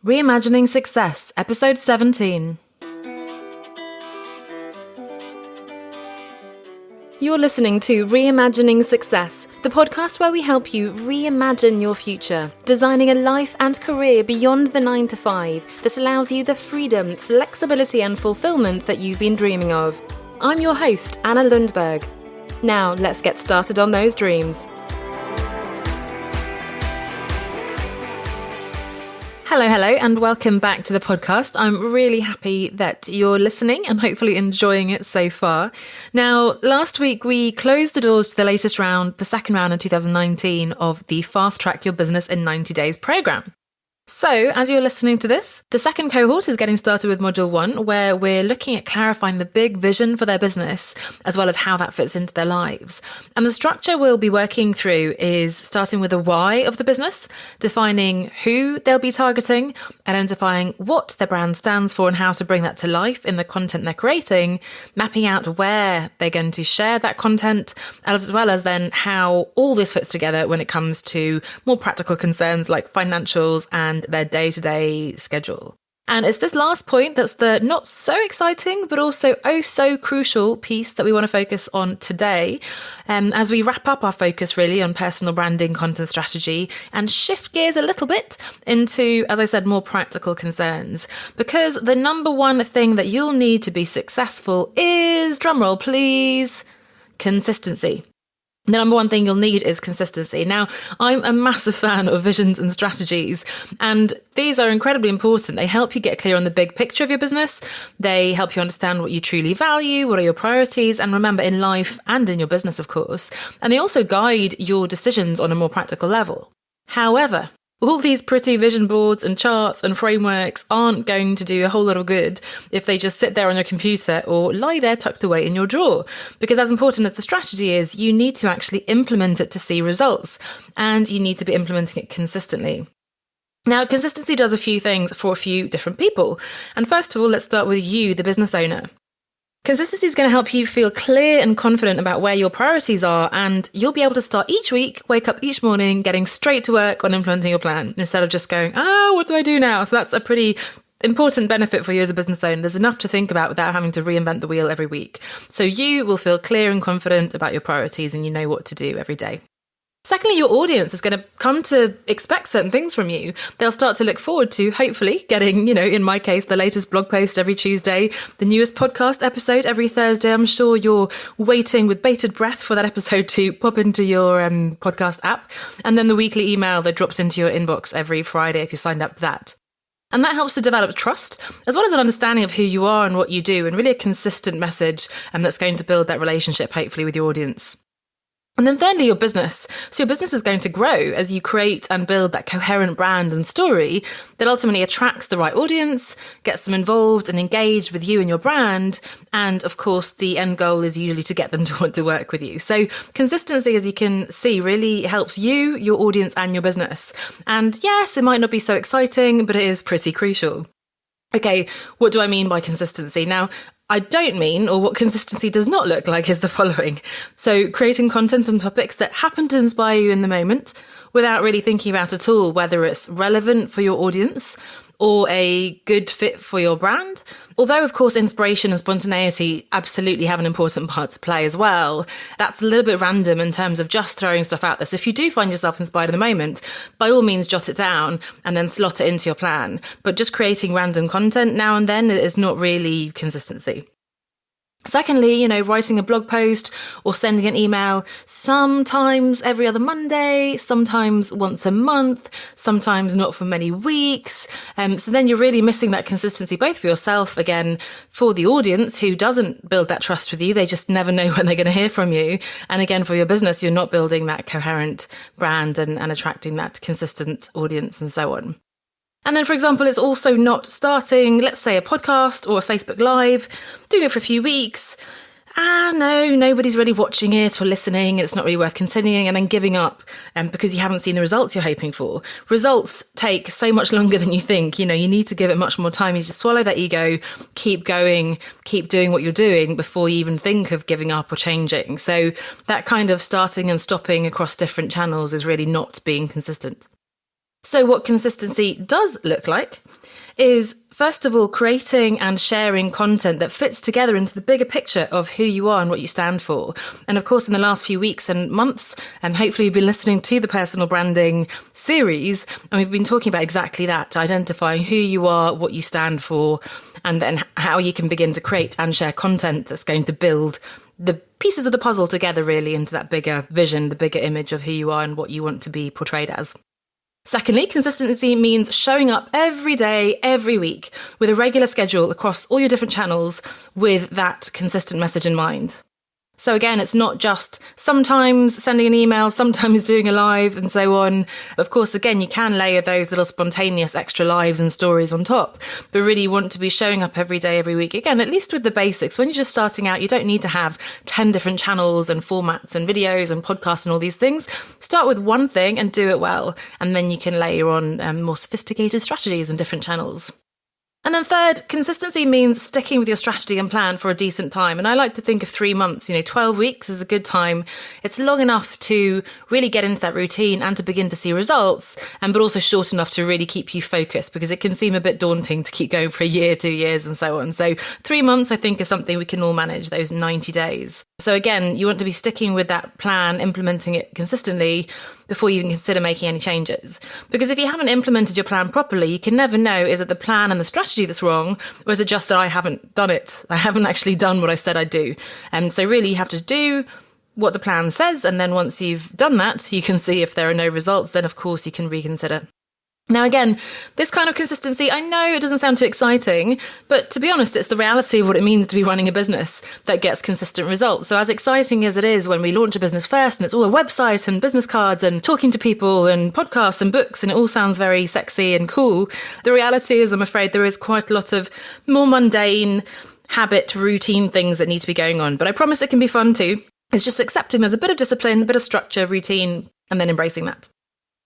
Reimagining Success, Episode 17. You're listening to Reimagining Success, the podcast where we help you reimagine your future, designing a life and career beyond the 9 to 5 that allows you the freedom, flexibility and fulfillment that you've been dreaming of. I'm your host, Anna Lundberg. Now, let's get started on those dreams. Hello, and welcome back to the podcast. I'm really happy that you're listening and hopefully enjoying it so far. Now, last week we closed the doors to the latest round, the second round in 2019 of the Fast Track Your Business in 90 Days program. So, as you're listening to this, the second cohort is getting started with Module 1, where we're looking at clarifying the big vision for their business, as well as how that fits into their lives. And the structure we'll be working through is starting with the why of the business, defining who they'll be targeting, identifying what their brand stands for and how to bring that to life in the content they're creating, mapping out where they're going to share that content, as well as then how all this fits together when it comes to more practical concerns like financials and their day-to-day schedule. And it's this last point that's the not so exciting, but also oh so crucial piece that we want to focus on today, as we wrap up our focus really on personal branding, content strategy, and shift gears a little bit into, as I said, more practical concerns. Because the number one thing that you'll need to be successful is, drumroll please, consistency. The number one thing you'll need is consistency. Now, I'm a massive fan of visions and strategies, and these are incredibly important. They help you get clear on the big picture of your business. They help you understand what you truly value, what are your priorities, and remember, in life and in your business, of course. And they also guide your decisions on a more practical level. However, all these pretty vision boards and charts and frameworks aren't going to do a whole lot of good if they just sit there on your computer or lie there tucked away in your drawer. Because as important as the strategy is, you need to actually implement it to see results, and you need to be implementing it consistently. Now, consistency does a few things for a few different people. And first of all, let's start with you, the business owner. Consistency is going to help you feel clear and confident about where your priorities are, and you'll be able to start each week, wake up each morning, getting straight to work on implementing your plan instead of just going, what do I do now? So that's a pretty important benefit for you as a business owner. There's enough to think about without having to reinvent the wheel every week. So you will feel clear and confident about your priorities and you know what to do every day. Secondly, your audience is going to come to expect certain things from you. They'll start to look forward to, hopefully, getting, in my case, the latest blog post every Tuesday, the newest podcast episode every Thursday. I'm sure you're waiting with bated breath for that episode to pop into your podcast app. And then the weekly email that drops into your inbox every Friday if you signed up to that. And that helps to develop trust, as well as an understanding of who you are and what you do, and really a consistent message that's going to build that relationship, hopefully, with your audience. And then thirdly, your business. So your business is going to grow as you create and build that coherent brand and story that ultimately attracts the right audience, gets them involved and engaged with you and your brand. And of course, the end goal is usually to get them to want to work with you. So consistency, as you can see, really helps you, your audience and your business. And yes, it might not be so exciting, but it is pretty crucial. Okay, what do I mean by consistency? Now, I don't mean, or what consistency does not look like, is the following. So creating content on topics that happen to inspire you in the moment without really thinking about at all whether it's relevant for your audience or a good fit for your brand. Although, of course, inspiration and spontaneity absolutely have an important part to play as well, that's a little bit random in terms of just throwing stuff out there. So if you do find yourself inspired in the moment, by all means, jot it down and then slot it into your plan. But just creating random content now and then is not really consistency. Secondly, writing a blog post or sending an email sometimes every other Monday, sometimes once a month, sometimes not for many weeks. So then you're really missing that consistency, both for yourself, again, for the audience who doesn't build that trust with you. They just never know when they're going to hear from you. And again, for your business, you're not building that coherent brand and attracting that consistent audience and so on. And then, for example, it's also not starting, let's say, a podcast or a Facebook Live, doing it for a few weeks. No, nobody's really watching it or listening. It's not really worth continuing, and then giving up because you haven't seen the results you're hoping for. Results take so much longer than you think. You need to give it much more time. You need to swallow that ego, keep going, keep doing what you're doing before you even think of giving up or changing. So that kind of starting and stopping across different channels is really not being consistent. So what consistency does look like is, first of all, creating and sharing content that fits together into the bigger picture of who you are and what you stand for. And of course, in the last few weeks and months, and hopefully you've been listening to the personal branding series, and we've been talking about exactly that, identifying who you are, what you stand for, and then how you can begin to create and share content that's going to build the pieces of the puzzle together really into that bigger vision, the bigger image of who you are and what you want to be portrayed as. Secondly, consistency means showing up every day, every week, with a regular schedule across all your different channels with that consistent message in mind. So again, it's not just sometimes sending an email, sometimes doing a live and so on. Of course, again, you can layer those little spontaneous extra lives and stories on top, but really you want to be showing up every day, every week. Again, at least with the basics. When you're just starting out, you don't need to have 10 different channels and formats and videos and podcasts and all these things. Start with one thing and do it well. And then you can layer on more sophisticated strategies and different channels. And then third, consistency means sticking with your strategy and plan for a decent time. And I like to think of 3 months, 12 weeks is a good time. It's long enough to really get into that routine and to begin to see results, but also short enough to really keep you focused, because it can seem a bit daunting to keep going for a year, 2 years and so on. So 3 months, I think, is something we can all manage, those 90 days. So again, you want to be sticking with that plan, implementing it consistently before you even consider making any changes. Because if you haven't implemented your plan properly, you can never know, is it the plan and the strategy that's wrong, or is it just that I haven't done it? I haven't actually done what I said I'd do. And so really you have to do what the plan says. And then once you've done that, you can see if there are no results, then of course you can reconsider. Now, again, this kind of consistency, I know it doesn't sound too exciting, but to be honest, it's the reality of what it means to be running a business that gets consistent results. So as exciting as it is when we launch a business first and it's all a website and business cards and talking to people and podcasts and books and it all sounds very sexy and cool, the reality is, I'm afraid, there is quite a lot of more mundane habit, routine things that need to be going on. But I promise it can be fun too. It's just accepting there's a bit of discipline, a bit of structure, routine, and then embracing that.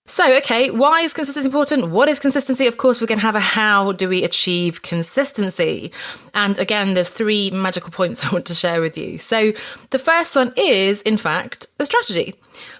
So, okay, why is consistency important? What is consistency? Of course, we're going to have a how do we achieve consistency? And again, there's 3 magical points I want to share with you. So the first one is, in fact, the strategy.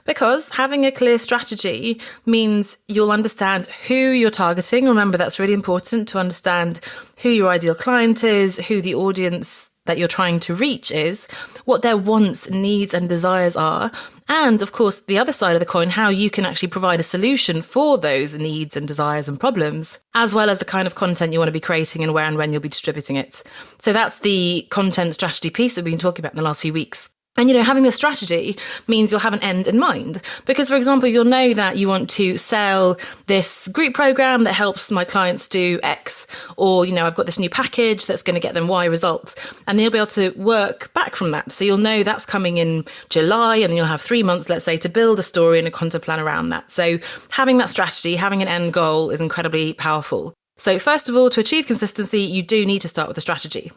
Because having a clear strategy means you'll understand who you're targeting. Remember, that's really important to understand who your ideal client is, who the audience that you're trying to reach is, what their wants, needs and desires are, and of course the other side of the coin, how you can actually provide a solution for those needs and desires and problems, as well as the kind of content you want to be creating and where and when you'll be distributing it. So that's the content strategy piece that we've been talking about in the last few weeks. And, having this strategy means you'll have an end in mind. Because, for example, you'll know that you want to sell this group program that helps my clients do X, or, I've got this new package that's going to get them Y results. And you'll be able to work back from that. So you'll know that's coming in July, and then you'll have 3 months, let's say, to build a story and a content plan around that. So having that strategy, having an end goal is incredibly powerful. So first of all, to achieve consistency, you do need to start with a strategy.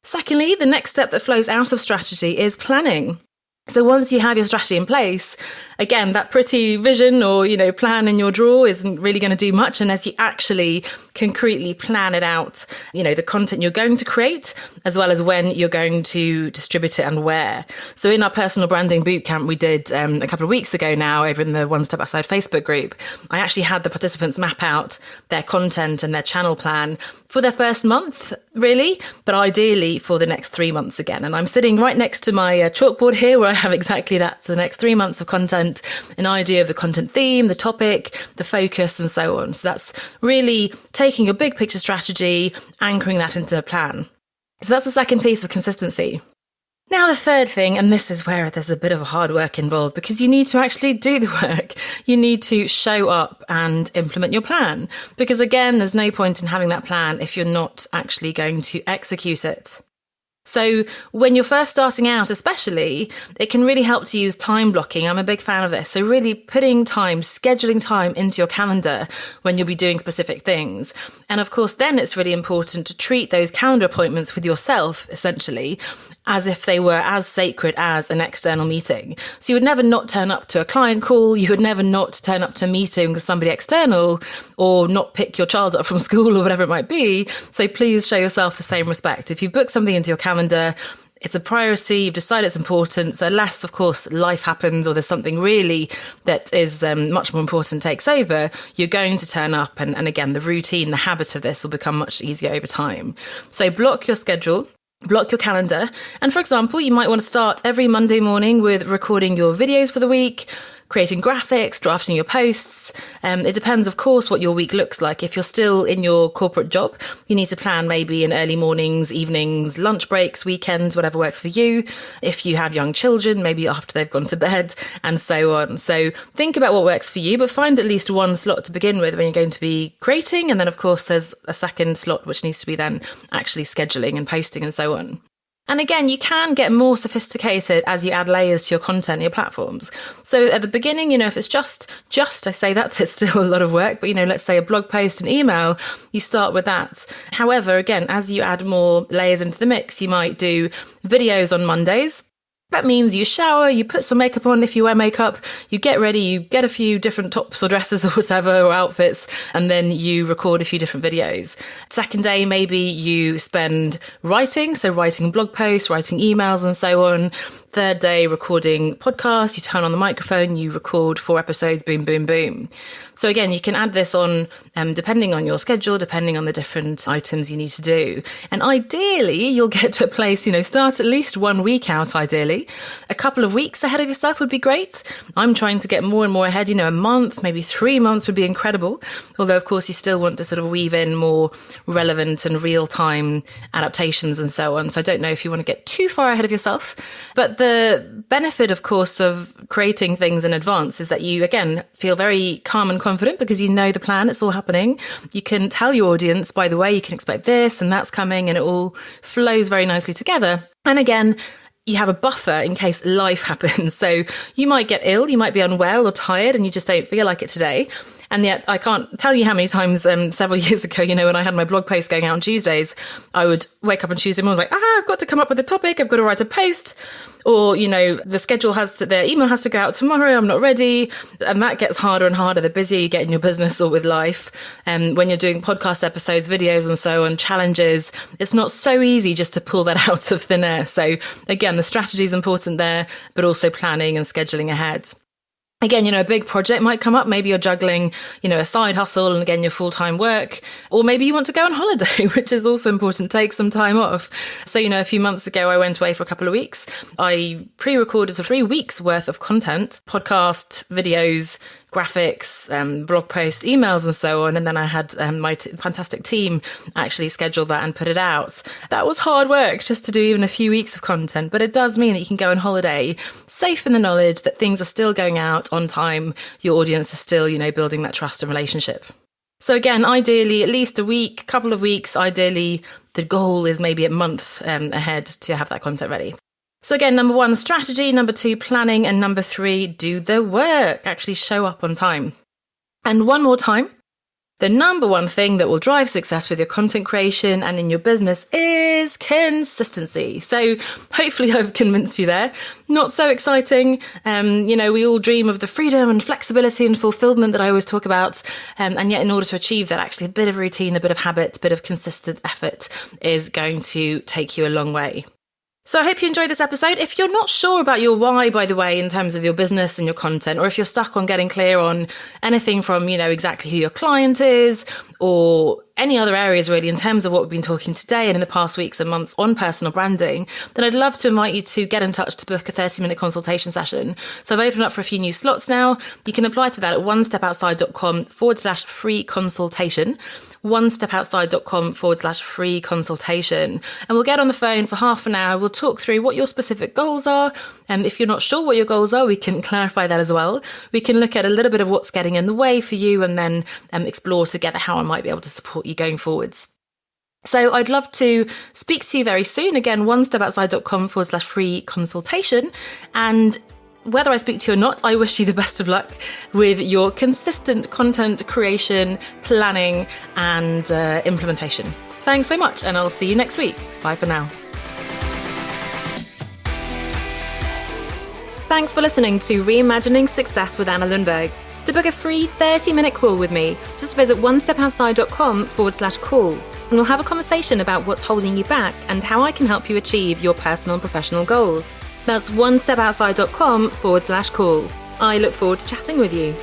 Secondly, the next step that flows out of strategy is planning. So once you have your strategy in place, again, that pretty vision or, plan in your drawer isn't really going to do much unless you actually concretely plan it out, the content you're going to create, as well as when you're going to distribute it and where. So in our personal branding bootcamp we did a couple of weeks ago now over in the One Step Outside Facebook group, I actually had the participants map out their content and their channel plan for their first month, really, but ideally for the next 3 months again. And I'm sitting right next to my chalkboard here where I have exactly that. So the next 3 months of content, an idea of the content theme, the topic, the focus, and so on. So that's really taking a big picture strategy, anchoring that into a plan. So that's the second piece of consistency. Now the third thing, and this is where there's a bit of hard work involved, because you need to actually do the work. You need to show up and implement your plan. Because again, there's no point in having that plan if you're not actually going to execute it. So when you're first starting out especially, it can really help to use time blocking. I'm a big fan of this. So really putting time, scheduling time into your calendar when you'll be doing specific things. And of course, then it's really important to treat those calendar appointments with yourself, essentially, as if they were as sacred as an external meeting. So you would never not turn up to a client call, you would never not turn up to a meeting with somebody external, or not pick your child up from school or whatever it might be. So please show yourself the same respect. If you book something into your calendar, it's a priority, you've decided it's important. So unless, of course, life happens or there's something really that is much more important takes over, you're going to turn up. And again, the routine, the habit of this will become much easier over time. So block your schedule. Block your calendar. And for example, you might want to start every Monday morning with recording your videos for the week, creating graphics, drafting your posts. It depends, of course, what your week looks like. If you're still in your corporate job, you need to plan maybe in early mornings, evenings, lunch breaks, weekends, whatever works for you. If you have young children, maybe after they've gone to bed, and so on. So think about what works for you, but find at least one slot to begin with when you're going to be creating. And then, of course, there's a second slot which needs to be then actually scheduling and posting and so on. And again, you can get more sophisticated as you add layers to your content, your platforms. So at the beginning, if it's just I say that, it's still a lot of work, but let's say a blog post, an email, you start with that. However, again, as you add more layers into the mix, you might do videos on Mondays. That means you shower, you put some makeup on if you wear makeup, you get ready, you get a few different tops or dresses or whatever, or outfits, and then you record a few different videos. Second day, maybe you spend writing, so writing blog posts, writing emails and so on. Third day, recording podcasts, you turn on the microphone, you record 4 episodes, boom, boom, boom. So again, you can add this on depending on your schedule, depending on the different items you need to do. And ideally, you'll get to a place, start at least 1 week out, ideally. A couple of weeks ahead of yourself would be great. I'm trying to get more and more ahead, a month, maybe 3 months would be incredible. Although, of course, you still want to sort of weave in more relevant and real-time adaptations and so on. So I don't know if you want to get too far ahead of yourself. But the benefit, of course, of creating things in advance is that you, again, feel very calm and confident because you know the plan, it's all happening. You can tell your audience, by the way, you can expect this and that's coming, and it all flows very nicely together. And again, you have a buffer in case life happens. So you might get ill, you might be unwell or tired and you just don't feel like it today. And yet I can't tell you how many times several years ago, when I had my blog post going out on Tuesdays, I would wake up on Tuesday morning, I was like, I've got to come up with a topic, I've got to write a post. Or, the email has to go out tomorrow, I'm not ready. And that gets harder and harder the busier you get in your business or with life. And when you're doing podcast episodes, videos and so on, challenges, it's not so easy just to pull that out of thin air. So again, the strategy is important there, but also planning and scheduling ahead. Again, a big project might come up. Maybe you're juggling, a side hustle and again, your full-time work. Or maybe you want to go on holiday, which is also important. Take some time off. So, a few months ago, I went away for a couple of weeks. I pre-recorded 3 weeks worth of content, podcast, videos, graphics, blog posts, emails and so on. And then I had my fantastic team actually schedule that and put it out. That was hard work just to do even a few weeks of content, but it does mean that you can go on holiday safe in the knowledge that things are still going out on time. Your audience is still, building that trust and relationship. So again, ideally, at least a week, couple of weeks, ideally, the goal is maybe a month ahead to have that content ready. So again, number 1, strategy, number 2, planning, and number 3, do the work, actually show up on time. And one more time, the number 1 thing that will drive success with your content creation and in your business is consistency. So hopefully I've convinced you there. Not so exciting. We all dream of the freedom and flexibility and fulfillment that I always talk about. And yet in order to achieve that, actually a bit of routine, a bit of habit, a bit of consistent effort is going to take you a long way. So I hope you enjoyed this episode. If you're not sure about your why, by the way, in terms of your business and your content, or if you're stuck on getting clear on anything from, exactly who your client is, or any other areas really in terms of what we've been talking today and in the past weeks and months on personal branding, then I'd love to invite you to get in touch to book a 30-minute consultation session. So I've opened up for a few new slots now. You can apply to that at onestepoutside.com/free consultation. onestepoutside.com/free consultation. And we'll get on the phone for half an hour. We'll talk through what your specific goals are. And if you're not sure what your goals are, we can clarify that as well. We can look at a little bit of what's getting in the way for you and then explore together how I might be able to support you going forwards. So I'd love to speak to you very soon. Again, onestepoutside.com/free consultation. And whether I speak to you or not, I wish you the best of luck with your consistent content creation, planning, and implementation. Thanks so much, and I'll see you next week. Bye for now. Thanks for listening to Reimagining Success with Anna Lundberg. To book a free 30-minute call with me, just visit onestepoutside.com/call. and we'll have a conversation about what's holding you back and how I can help you achieve your personal and professional goals. That's onestepoutside.com/call. I look forward to chatting with you.